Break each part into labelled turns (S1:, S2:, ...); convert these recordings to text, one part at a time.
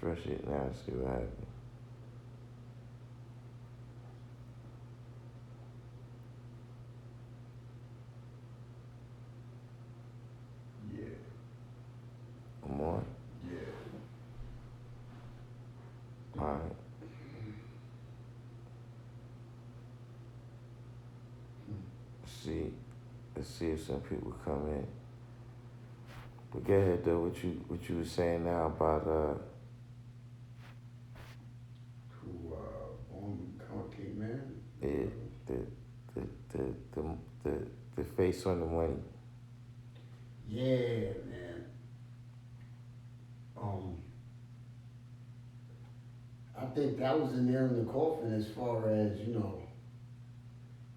S1: refresh it now and see what happens.
S2: Yeah.
S1: More?
S2: Yeah.
S1: Alright. Let's see if some people come in. But go ahead though, what you were saying now about
S2: Came in?
S1: the face on the money.
S2: Yeah, man. I think that was the nail in the coffin as far as,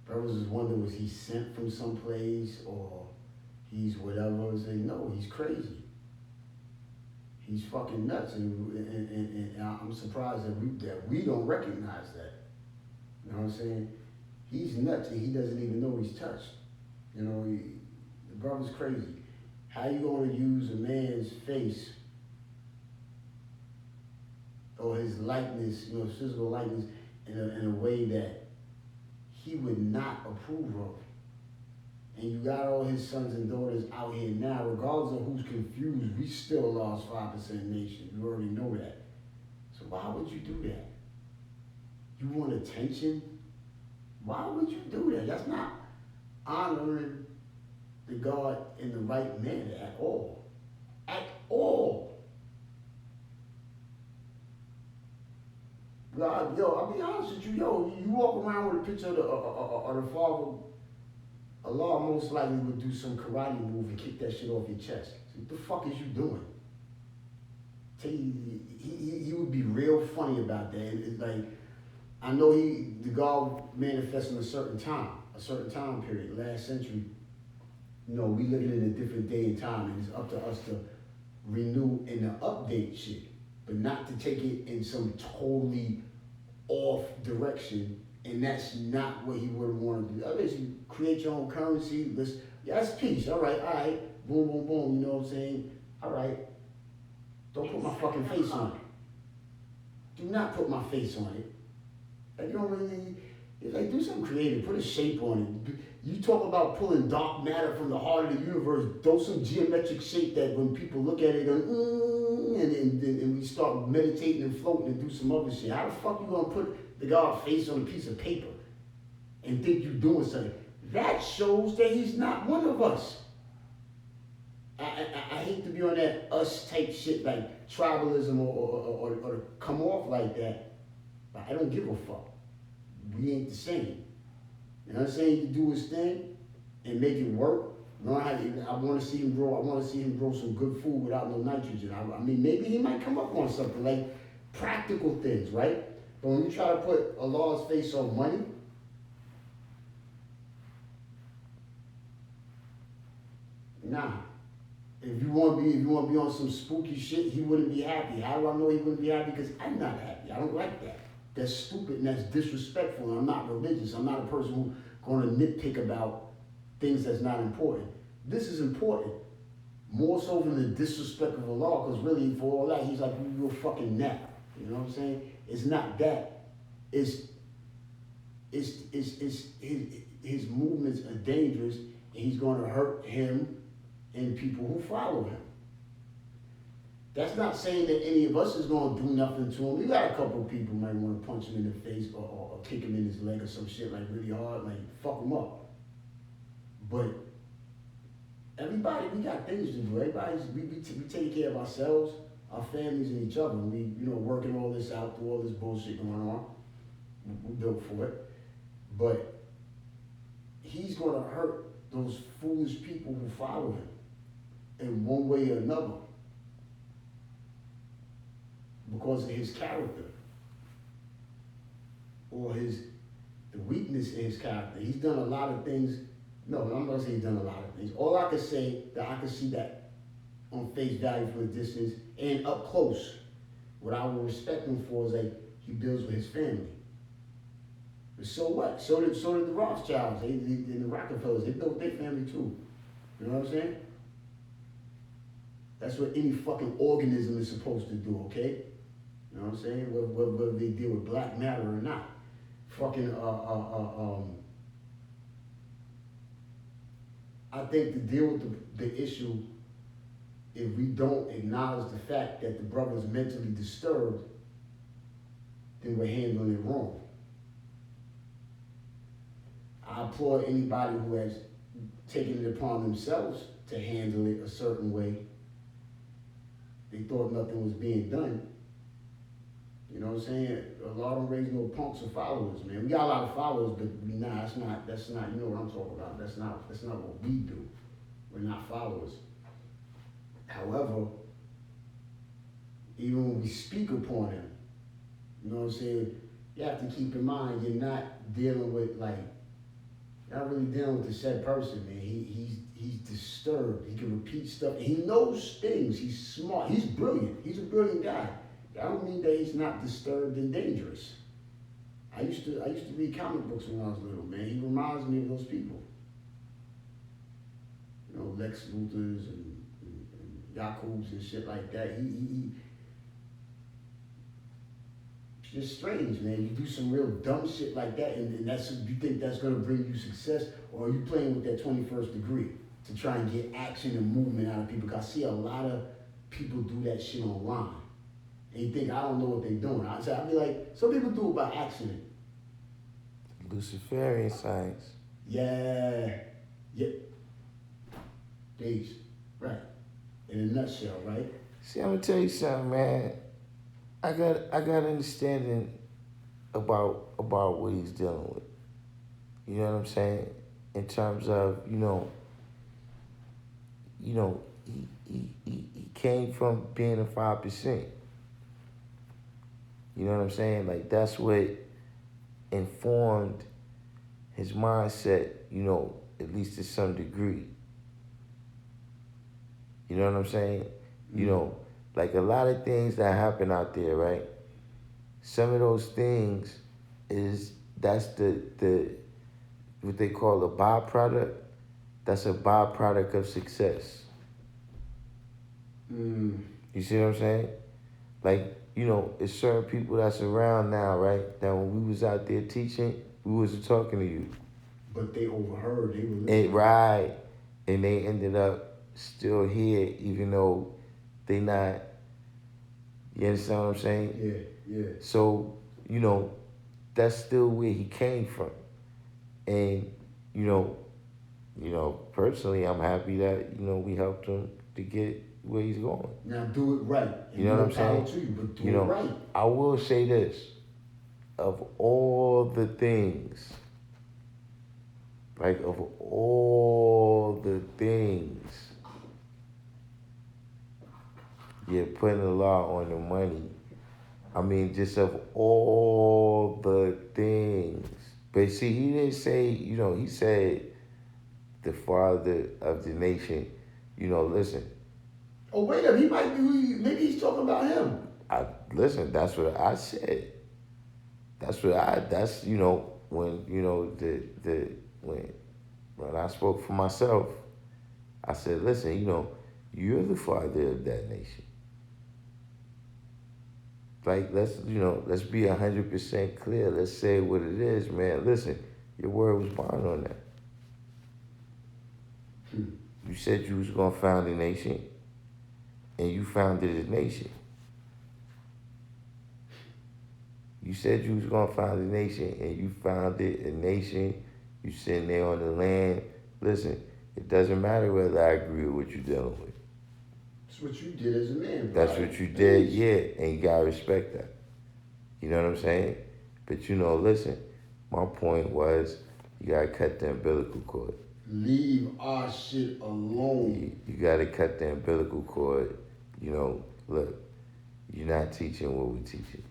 S2: brothers was wondering, was he sent from someplace or he's whatever? Say, no, he's crazy. He's fucking nuts, and I'm surprised that we don't recognize that. You know what I'm saying? He's nuts and he doesn't even know he's touched. The brother's crazy. How you gonna use a man's face or his likeness, his physical likeness, in a way that he would not approve of? And you got all his sons and daughters out here now, regardless of who's confused, we still a lost 5% nation. You already know that. So why would you do that? You want attention? Why would you do that? That's not honoring the God in the right manner at all. At all. God, I'll be honest with you, you walk around with a picture of the Father, Allah most likely would do some karate move and kick that shit off your chest. So what the fuck is you doing? Tell you, he would be real funny about that. It's like, I know the God manifests in a certain time period, last century. We living in a different day and time, and it's up to us to renew and to update shit, but not to take it in some totally off direction. And that's not what he would want to do. Otherwise, you create your own currency. That's peace. All right. Boom, boom, boom. You know what I'm saying? All right. Don't put my fucking face on it. Do not put my face on it. Like, you don't really, it's like, do something creative. Put a shape on it. You talk about pulling dark matter from the heart of the universe. Throw some geometric shape that when people look at it, go, and we start meditating and floating and do some other shit. How the fuck you gonna put the God's face on a piece of paper and think you're doing something? That shows that he's not one of us. I hate to be on that us type shit like tribalism or to come off like that, but I don't give a fuck. We ain't the same. You know what I'm saying? He can do his thing and make it work. I want to see him grow. I want to see him grow some good food without no nitrogen. I mean, maybe he might come up on something like practical things, right? But when you try to put Allah's face on money, nah. If you want to be on some spooky shit, he wouldn't be happy. How do I know he wouldn't be happy? Because I'm not happy. I don't like that. That's stupid and that's disrespectful. And I'm not religious. I'm not a person who's going to nitpick about things that's not important. This is important. More so than the disrespect of Allah, because really for all that, he's like, you're a fucking nap. You know what I'm saying? It's not that. It's his movements are dangerous, and he's going to hurt him and people who follow him. That's not saying that any of us is going to do nothing to him. We got a couple of people who might want to punch him in the face or kick him in his leg or some shit like really hard, like fuck him up. But everybody, we got things to do. We take care of ourselves, our families, and each other. We, working all this out through all this bullshit going on. We built for it. But he's going to hurt those foolish people who follow him in one way or another because of his character or the weakness in his character. He's done a lot of things. No, I'm not going to say he's done a lot of things. All I can say that I can see that on face value from a distance and up close. What I would respect him for is like he builds with his family. But so what? So did the Rothschilds and the Rockefellers. They built their family too. You know what I'm saying? That's what any fucking organism is supposed to do, okay? You know what I'm saying? Whether they deal with black matter or not. Fucking I think to deal with the issue, if we don't acknowledge the fact that the brother's mentally disturbed, then we're handling it wrong. I applaud anybody who has taken it upon themselves to handle it a certain way. They thought nothing was being done. You know what I'm saying? A lot of them raise no punks or followers, man. We got a lot of followers, but that's not, you know what I'm talking about. That's not what we do. We're not followers. However, even when we speak upon him, you know what I'm saying, you have to keep in mind you're not dealing with not really dealing with the said person, man. He's disturbed. He can repeat stuff. He knows things. He's smart. He's brilliant. He's a brilliant guy. I don't mean that he's not disturbed and dangerous. I used to read comic books when I was little, man. He reminds me of those people. You know, Lex Luthor's and Yakub's and shit like that. He it's just strange, man. You do some real dumb shit like that, and that's, you think that's gonna bring you success, or are you playing with that 21st degree to try and get action and movement out of people? Because I see a lot of people do that shit online. And you think, I don't know what they're doing. I'd be like, some people do it by accident.
S1: Luciferian science.
S2: Yeah. Days. Right. In a nutshell, right?
S1: See, I'm gonna tell you something, man. I got understanding about what he's dealing with. You know what I'm saying? In terms of, he came from being a 5%. You know what I'm saying? Like, that's what informed his mindset, at least to some degree. You know what I'm saying?
S2: Mm-hmm.
S1: Like a lot of things that happen out there, right? Some of those things that's the what they call a byproduct. That's a byproduct of success.
S2: Mm.
S1: You see what I'm saying? Like, it's certain people that's around now, right? That when we was out there teaching, we wasn't talking to you.
S2: But they overheard, they were listening.
S1: Right. And they ended up still here, even though they not, you understand what I'm saying?
S2: Yeah.
S1: So, that's still where he came from. And, personally, I'm happy that, we helped him to get where he's going.
S2: Now do it right. And
S1: you know what I'm saying?
S2: To you, but do it right.
S1: I will say this. Of all the things, you're putting a lot on the money. I mean, just of all the things. But see, he didn't say, he said the father of the nation, listen.
S2: Oh, wait a minute, he might be, maybe he's talking about him.
S1: Listen, that's what I said. When I spoke for myself, I said, listen, you're the father of that nation. Like, let's be 100% clear. Let's say what it is, man. Listen, your word was bond on that. You said you was going to found a nation, and you founded a nation. You said you was going to found a nation, and you founded a nation. You sitting there on the land. Listen, it doesn't matter whether I agree with what you're dealing with.
S2: That's what you did as a man,
S1: bro. That's what you did, yeah, and you gotta respect that. You know what I'm saying? But listen, my point was you gotta cut the umbilical cord.
S2: Leave our shit alone.
S1: You gotta cut the umbilical cord. Look, you're not teaching what we're teaching.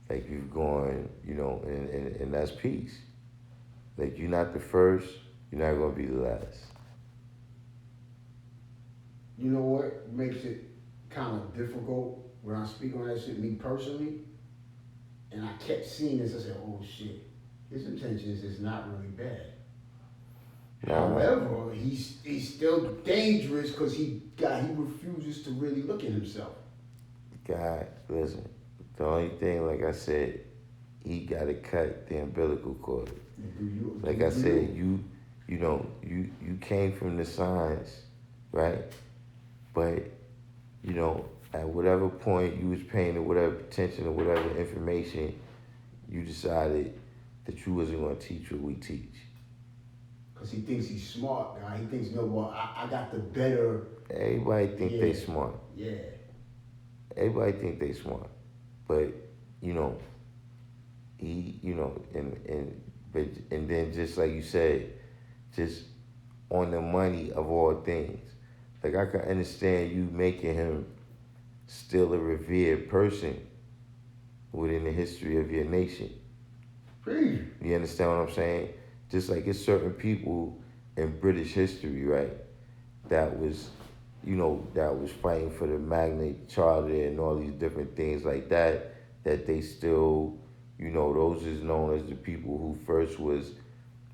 S1: Like, you're going, and that's peace. Like, you're not the first, you're not gonna be the last.
S2: You know what makes it kind of difficult when I speak on that shit, me personally? And I kept seeing this, I said, oh shit, his intentions is not really bad. However, he's still dangerous because he refuses to really look at himself.
S1: God, listen. The only thing, like I said, he got to cut the umbilical cord. Like I said, you know, you came from the science, right? But you know, at whatever point you was paying or whatever attention or whatever information, you decided that you wasn't going to teach what we teach.
S2: Because he thinks he's smart, guy. He thinks, no, well, I got the better.
S1: Everybody think they
S2: Yeah.
S1: smart.
S2: Yeah.
S1: Everybody think they smart, but you know, he, you know, and then just like you said, just on the money of all things. Like I can understand you making him still a revered person within the history of your nation.
S2: Please.
S1: You understand what I'm saying? Just like it's certain people in British history, right? That was, you know, that was fighting for the Magna Charta and all these different things like that. That they still, you know, those is known as the people who first was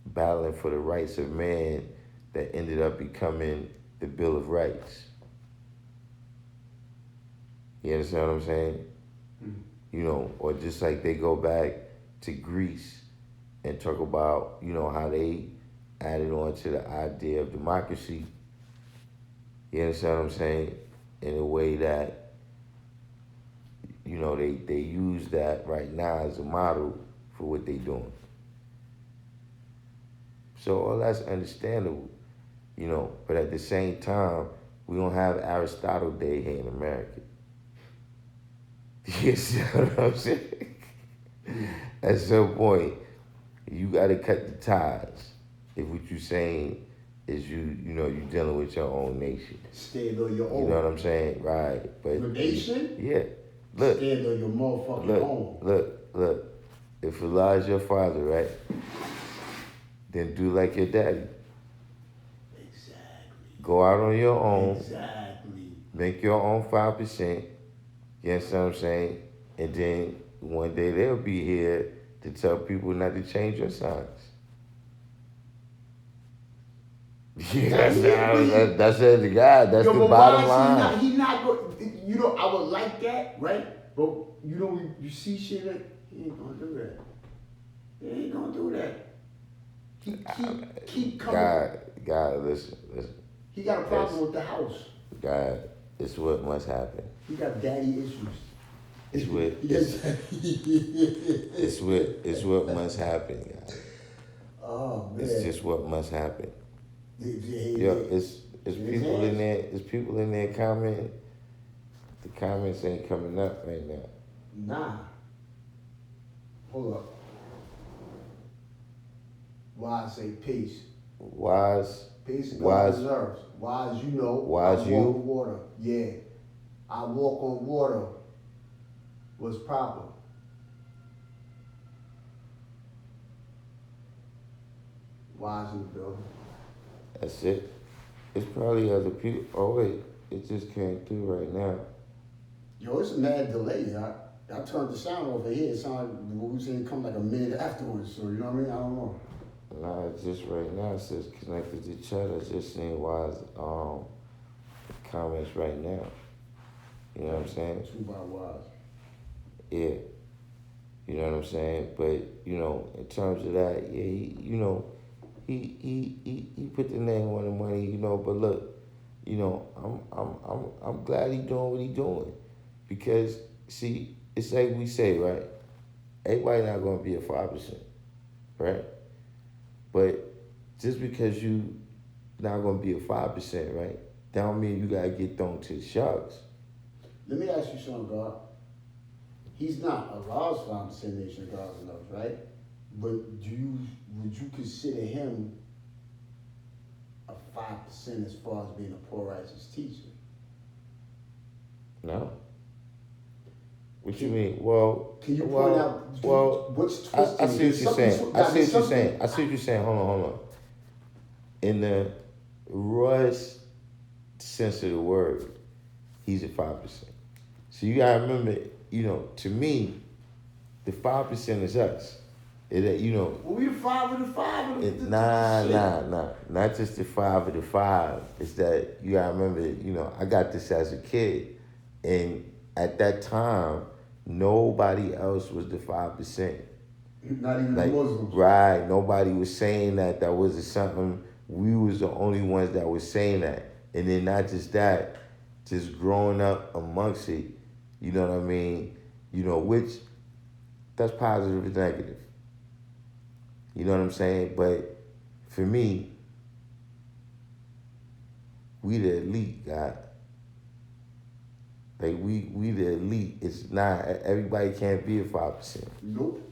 S1: battling for the rights of man that ended up becoming the Bill of Rights. You understand what I'm saying?
S2: Mm.
S1: You know, or just like they go back to Greece and talk about, you know, how they added on to the idea of democracy. You understand what I'm saying? In a way that, you know, they use that right now as a model for what they doing. So all that's understandable, you know, but at the same time, we don't have Aristotle Day here in America. You see what I'm saying? At some point, you got to cut the ties. If what you're saying is you know, you dealing with your own nation.
S2: Stand on your own.
S1: You know what I'm saying? Right. But
S2: your nation?
S1: Yeah. Look.
S2: Stand on your motherfucking own.
S1: Look. If Allah is your father, right? Then do like your daddy.
S2: Exactly.
S1: Go out on your own.
S2: Exactly.
S1: Make your own 5%. You understand what I'm saying? And then one day they'll be here to tell people not to change your signs. Yeah, that's the guy. That's the bottom line.
S2: He not go. You know, I would like that, right? But you know, you see shit like he ain't gonna do that. He ain't gonna do that. Keep coming.
S1: God, listen.
S2: He got a problem with the house.
S1: God, it's what must happen.
S2: He got daddy issues.
S1: It's what must happen, guys.
S2: Oh man.
S1: It's just what must happen.
S2: Yo,
S1: it's people in there. It's people in there commenting. The comments ain't coming up right now.
S2: Nah. Hold up. Wise say peace.
S1: Wise.
S2: Peace and God deserves. Wise, you know.
S1: Wise,
S2: I walk on water. Yeah. I walk on water was proper. Wise in the building.
S1: That's it. It's probably other people. Oh wait, it just came through right now.
S2: Yo, it's a mad delay. I turned the sound over here. It sounded like what we saying come like a minute afterwards. So you know what I mean? I don't know.
S1: Nah, it's just right now. It says connected to chat. I just seen Wise comments right now. You know what I'm saying?
S2: Two by Wise.
S1: Yeah. You know what I'm saying? But you know, in terms of that, yeah, he put the name on the money, you know. But look, you know, I'm glad he doing what he doing, because see, it's like we say, right? Everybody not gonna be a 5%, right? But just because you not gonna be a 5%, right? That don't mean you gotta get thrown to the sharks.
S2: Let me ask you something, God. He's not Allah's 5% nation of God's enough, right? But would you consider him a 5% as far as being a poor righteous teacher?
S1: No. What you mean? Well,
S2: can you point out?
S1: Well,
S2: what's twisting?
S1: I see what you're saying. I see what you're saying. Hold on. In the rawest sense of the word, he's a 5%. So you gotta remember, you know, to me, the 5% is us. You know.
S2: Well, we the 5 of the 5.
S1: Nah. Not just the 5 of the 5. It's that you gotta remember, you know, I got this as a kid, and at that time, nobody else was the 5%.
S2: Not even the
S1: Like,
S2: Muslims.
S1: right, nobody was saying that. That wasn't something. We was the only ones that was saying that. And then not just that, just growing up amongst it, you know what I mean? Which that's positive and negative. You know what I'm saying? But for me, we the elite, God. Like we the elite. It's not everybody can't be a 5%.
S2: Nope.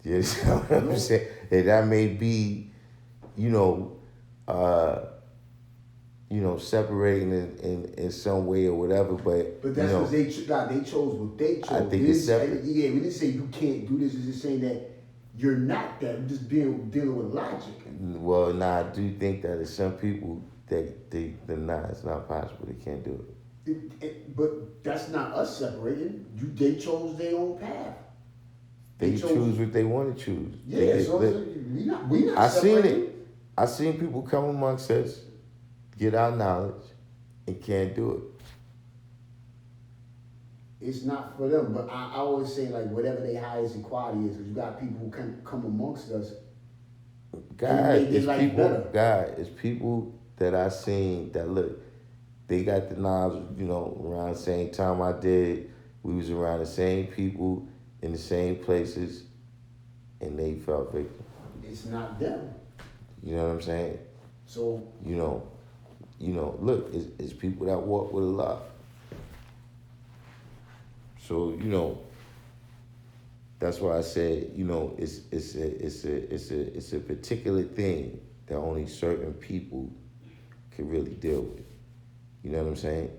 S1: You understand what I'm saying? And that may be, you know, uh, separating in some way or whatever, but
S2: that's because they chose what they chose.
S1: I think it's separate.
S2: Yeah, we didn't say you can't do this. It's just saying that you're not that. We're just dealing with logic.
S1: Well, nah, I do think that there's some people that it's not possible. They can't do
S2: it. But that's not us separating. They chose their own path.
S1: They choose what they want to choose.
S2: Yeah, we not
S1: I
S2: separating.
S1: seen it. I seen people come amongst us, get our knowledge, and can't do
S2: it. It's not for them, but I always say like whatever their highest equality is, because you got people who can come amongst us.
S1: It's people that I seen that look, they got the knowledge, around the same time I did. We was around the same people in the same places, and they fell victim.
S2: It's not them.
S1: You know what I'm saying?
S2: So
S1: look, it's people that walk with Allah. So that's why I said it's a particular thing that only certain people can really deal with. You know what I'm saying?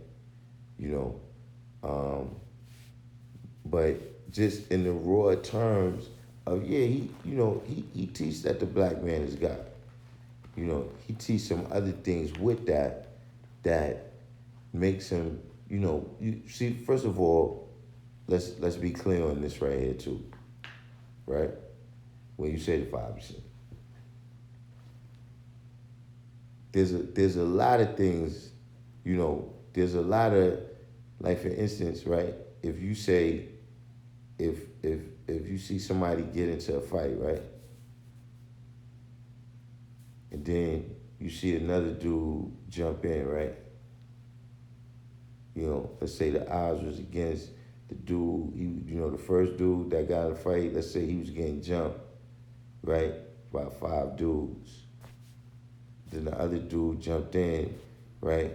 S1: But just in the raw terms of he teaches that the black man is God. He teaches some other things with that makes him, you see, first of all, let's be clear on this right here too. Right? When you say the 5%. There's a lot of things, there's a lot of, like for instance, right? If you say, if you see somebody get into a fight, right? And then you see another dude jump in, right? Let's say the odds was against the dude, the first dude that got in a fight, let's say he was getting jumped, right? By 5 dudes. Then the other dude jumped in, right?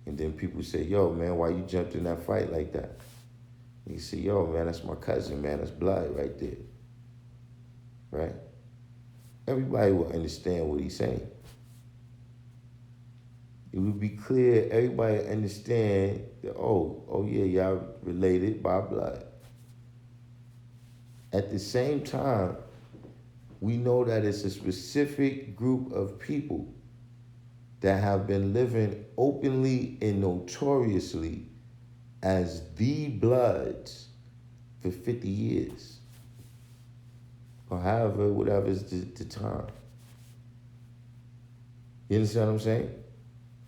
S1: And then people say, yo, man, why you jumped in that fight like that? And you say, yo, man, that's my cousin, man. That's blood right there. Right? Everybody will understand what he's saying. It would be clear, everybody understand that, oh yeah, y'all related by blood. At the same time, we know that it's a specific group of people that have been living openly and notoriously as the Bloods for 50 years. Or however, whatever is the time. You understand what I'm saying?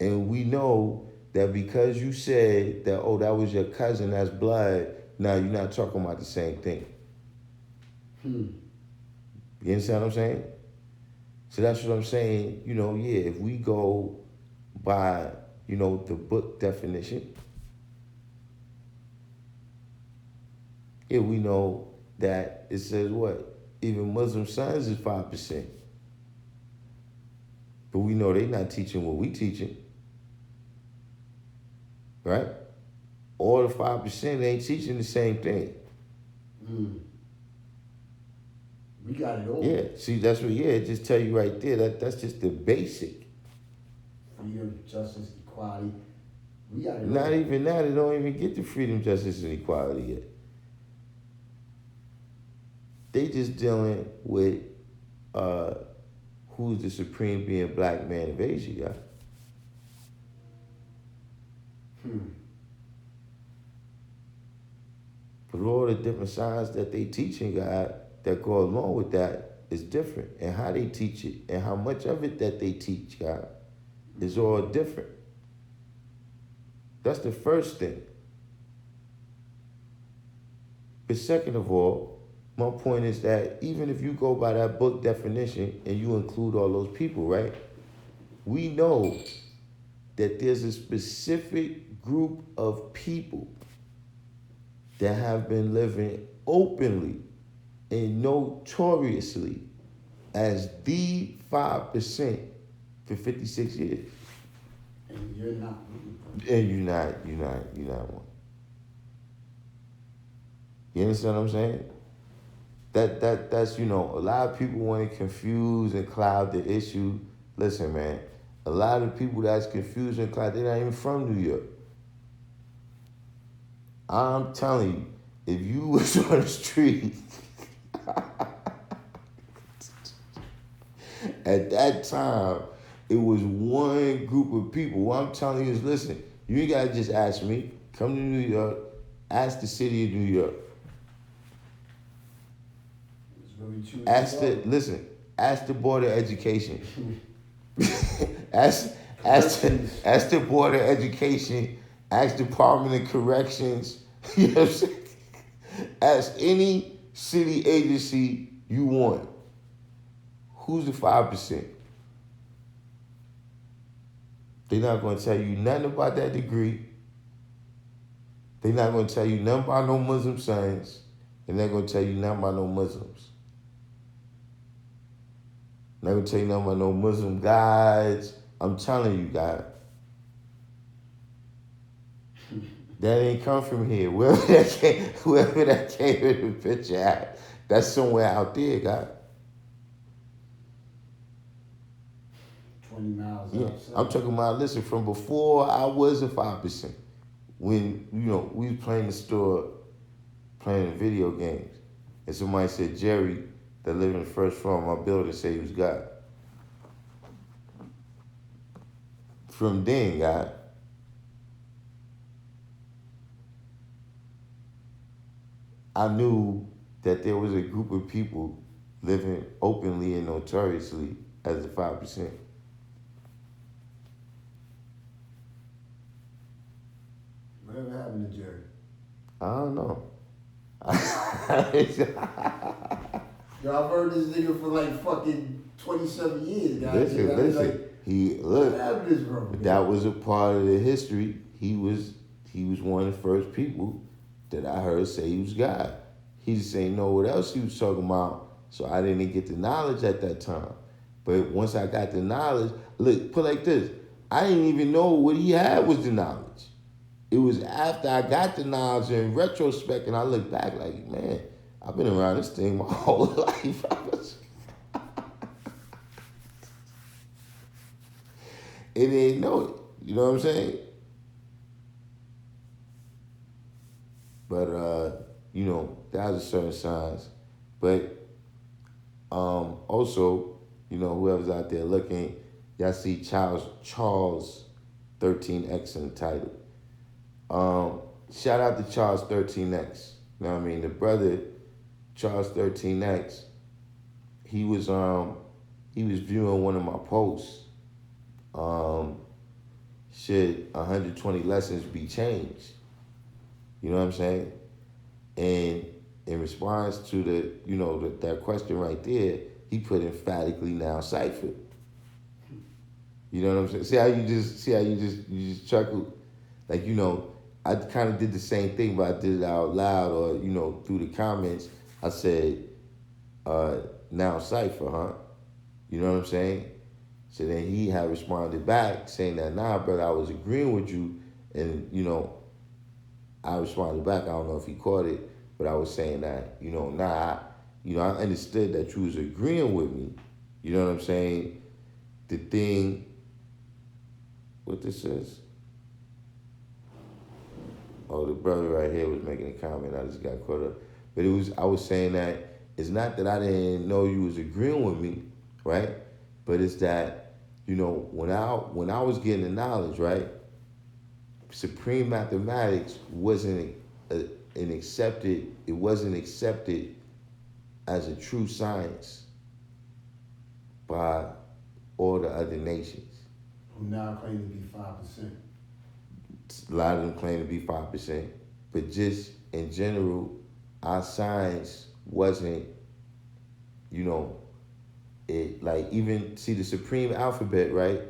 S1: And we know that because you said that, that was your cousin, that's blood, now you're not talking about the same thing. You understand what I'm saying? So that's what I'm saying, if we go by, the book definition, we know that it says what? Even Muslim sons is 5%. But we know they're not teaching what we teaching. Right? All the 5% ain't teaching the same thing.
S2: We got it all.
S1: Yeah, see, that's what, it just tell you right there, that's just the basic.
S2: Freedom, justice, equality. We got it
S1: Not
S2: all.
S1: even that, they don't even get to freedom, justice, and equality yet. They just dealing with who's the supreme being black man of Asia, yeah? But all the different signs that they teaching, God, that go along with that is different. And how they teach it and how much of it that they teach, God, is all different. That's the first thing. But second of all, my point is that even if you go by that book definition and you include all those people, right? We know that there's a specific group of people that have been living openly and notoriously as the 5% for 56 years.
S2: And you're not.
S1: And you're not one. You understand what I'm saying? That's a lot of people want to confuse and cloud the issue. Listen, man, a lot of people that's confused and cloud, they're not even from New York. I'm telling you, if you was on the street at that time, it was one group of people. What I'm telling you is, listen, you ain't gotta just ask me. Come to New York, ask the city of New York. Ask the Board of Education. ask the Board of Education. Ask Department of Corrections. You know what I'm saying? Ask any city agency you want. Who's the 5%? They're not going to tell you nothing about that degree. They're not going to tell you nothing about no Muslim science. They're not going to tell you nothing about no Muslims. Never tell you nothing about no Muslim guides. I'm telling you, God. That ain't come from here. Wherever that came in the picture at, that's somewhere out there, God.
S2: 20 miles outside.
S1: I'm talking about, listen, from before I was a 5%. When, we was playing the store, playing video games. And somebody said, Jerry, that lived in the first floor of my building, said he was God. From then, God, I knew that there was a group of people living openly and notoriously as the 5%.
S2: Whatever happened to Jerry?
S1: I don't know.
S2: Yo, I've heard this nigga for like fucking 27 years, guys.
S1: Listen.
S2: What happened to this brother?
S1: That was a part of the history. He was one of the first people that I heard say he was God. He just ain't know what else he was talking about, so I didn't get the knowledge at that time. But once I got the knowledge, look, put it like this, I didn't even know what he had was the knowledge. It was after I got the knowledge in retrospect and I look back like, man, I've been around this thing my whole life. It didn't know it. You know what I'm saying? But, that was a certain signs. But also, whoever's out there looking, y'all see Charles 13X in the title. Shout out to Charles 13X. You know what I mean? The brother, Charles 13X, he was viewing one of my posts. Should 120 lessons be changed? You know what I'm saying? And in response to that question right there, he put emphatically now cipher. You know what I'm saying? See how you just chuckle? Like, I kind of did the same thing, but I did it out loud or, through the comments. I said, now cipher, huh? You know what I'm saying? So then he had responded back saying that, nah, brother, I was agreeing with you. And, I responded back. I don't know if he caught it, but I was saying that, I understood that you was agreeing with me. You know what I'm saying? The thing, what this is? Oh, the brother right here was making a comment. I just got caught up. But I was saying that it's not that I didn't know you was agreeing with me, right? But it's that, when I was getting the knowledge, right? Supreme mathematics wasn't accepted as a true science by all the other nations.
S2: Who now claim to be 5%.
S1: A lot of them claim to be 5%, but just in general, our science wasn't, you know, it like even see the supreme alphabet, right,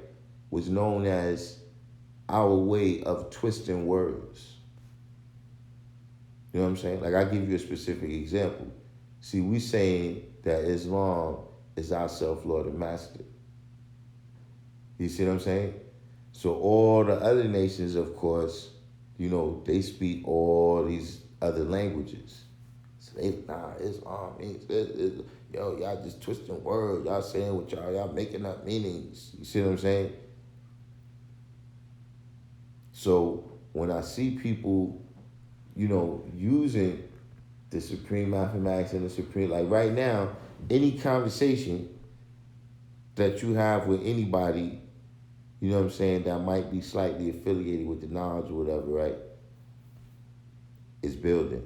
S1: was known as our way of twisting words. You know what I'm saying? Like I give you a specific example. See, we saying that Islam is our self-Lord and master. You see what I'm saying? So all the other nations, of course, they speak all these other languages. So Islam means yo, y'all just twisting words. Y'all saying what y'all making up meanings. You see what I'm saying? So when I see people, using the supreme mathematics and the supreme, like right now, any conversation that you have with anybody, you know what I'm saying, that might be slightly affiliated with the knowledge or whatever, right, is building.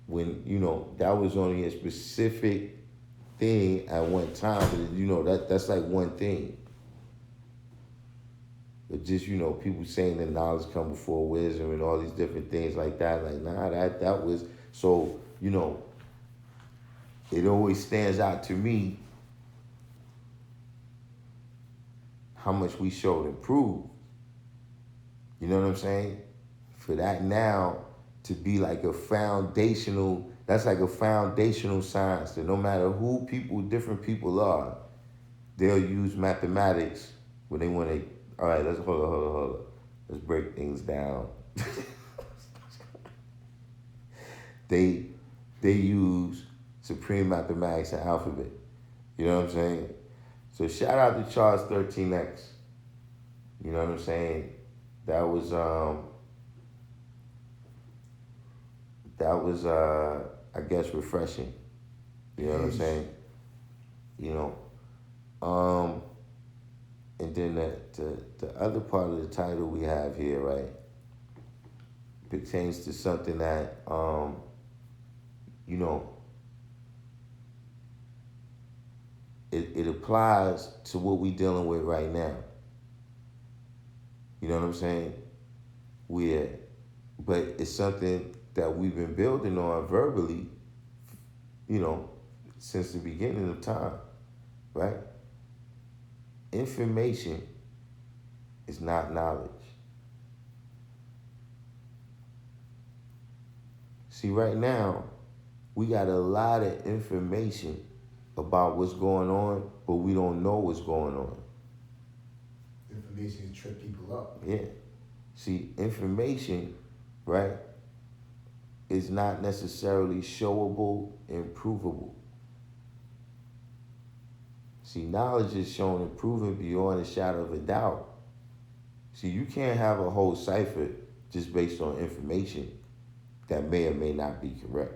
S1: When, that was only a specific thing at one time, but that's like one thing. But just, people saying that knowledge come before wisdom and all these different things like that. Like, nah, that was, so, it always stands out to me how much we showed improved. You know what I'm saying? For that now to be like that's like a foundational science that no matter who different people are, they'll use mathematics when they want to, all right, let's hold on. Let's break things down. They use supreme mathematics and alphabet. You know what I'm saying? So shout out to Charles 13X. You know what I'm saying? That was I guess refreshing. You know what I'm saying? And then the other part of the title we have here, right, pertains to something that it applies to what we dealing with right now. You know what I'm saying? But it's something that we've been building on verbally, since the beginning of time, right? Information is not knowledge. See, right now, we got a lot of information about what's going on, but we don't know what's going on.
S2: Information to trip people up.
S1: Yeah. See, information, right, is not necessarily showable and provable. See, knowledge is shown and proven beyond a shadow of a doubt. See, you can't have a whole cipher just based on information that may or may not be correct.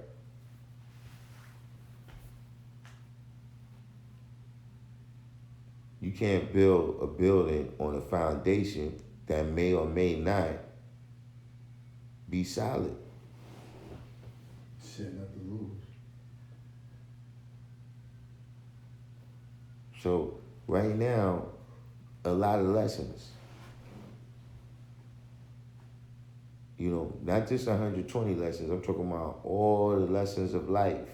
S1: You can't build a building on a foundation that may or may not be solid.
S2: Setting up the rules.
S1: So right now, a lot of lessons. Not just 120 lessons. I'm talking about all the lessons of life.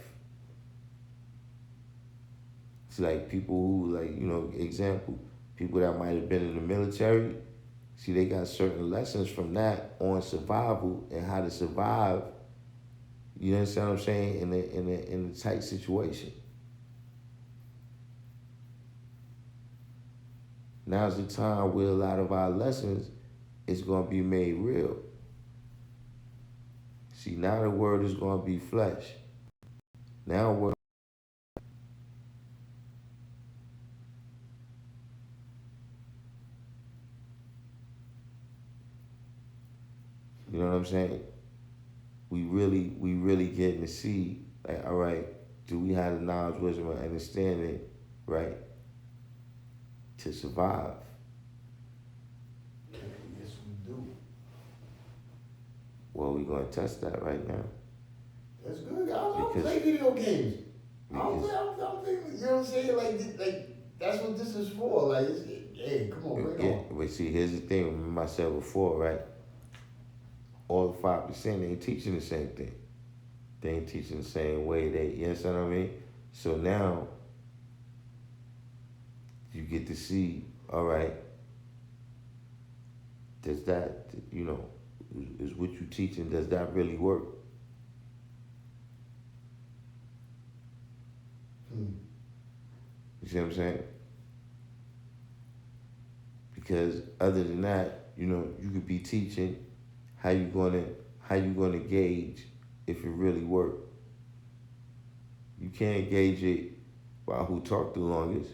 S1: It's like people who, example, people that might have been in the military. See, they got certain lessons from that on survival and how to survive. You understand what I'm saying? In a tight situation. Now's the time where a lot of our lessons is going to be made real. See, now the word is going to be flesh. Now we're you know what I'm saying? We really getting to see, like, all right, do we have the knowledge, wisdom, and understanding, right, to survive?
S2: Yes, we do.
S1: Well, we're going to test that right now.
S2: That's good. I don't play video games. I don't think, you know what I'm saying? Like that's what this is for. Like, hey, come on, bring it on.
S1: But see, here's the thing. Remember I said before, right? all the 5% ain't teaching the same thing. They ain't teaching the same way. You understand what I mean? So now you get to see, all right, does that, is what you teaching, does that really work? You see what I'm saying? Because other than that, you could be teaching how you gonna gauge if it really worked. You can't gauge it by who talked the longest.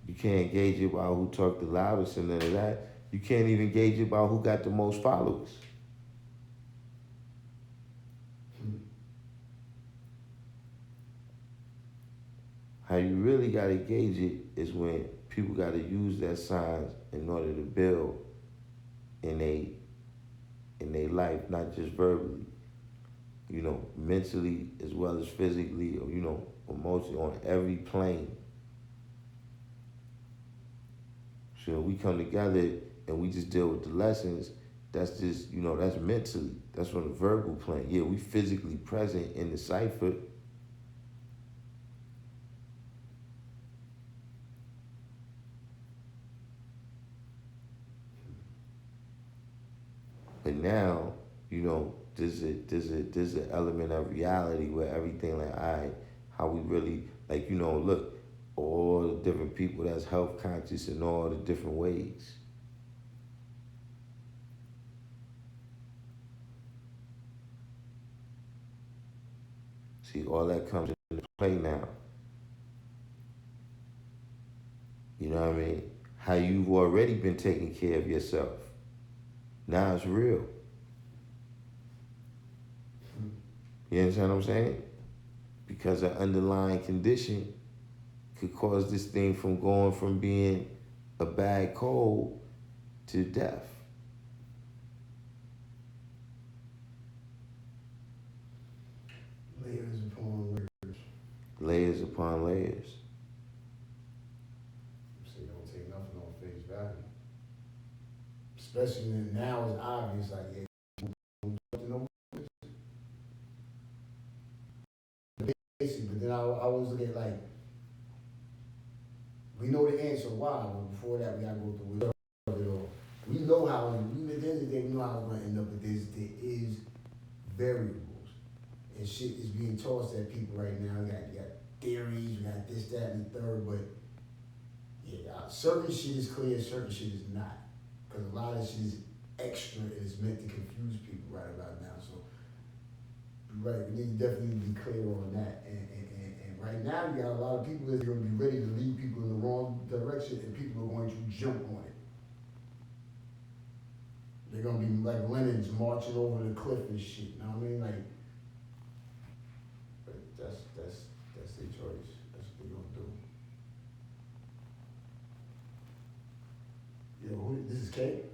S1: You can't gauge it by who talked the loudest and none of that. You can't even gauge it by who got the most followers. How you really gotta gauge it is when people gotta use their signs in order to build in their life, not just verbally. Mentally as well as physically, or emotionally, on every plane. So when we come together and we just deal with the lessons, that's just, that's mentally. That's on the verbal plane. Yeah, we physically present in the cipher. But now, there's an element of reality where everything like, all right, how we really, like, look, all the different people that's health conscious in all the different ways. See, all that comes into play now. You know what I mean? How you've already been taking care of yourself. Now it's real. You understand what I'm saying? Because an underlying condition could cause this thing from going from being a bad cold to death.
S2: Layers upon layers.
S1: Layers upon layers.
S2: So you don't take nothing on face value. Especially when now it's obvious, like, yeah, basic, but then I was looking at, like, we know the answer why, but before that we gotta go through it all. We know how, at the end of the day, we know how it's gonna end up, but there is variables. And shit is being tossed at people right now. You got theories, we got this, that, and the third, but yeah, certain shit is clear, certain shit is not. Because a lot of shit is extra and it's meant to confuse people right about now. So, right, we need to definitely be clear on that. And right now, you got a lot of people that are going to be ready to lead people in the wrong direction, and people are going to jump on it. They're going to be like Lennons marching over the cliff and shit. You know what I mean? Like, but that's their choice. That's what they're going to do. Yo, this is Kate.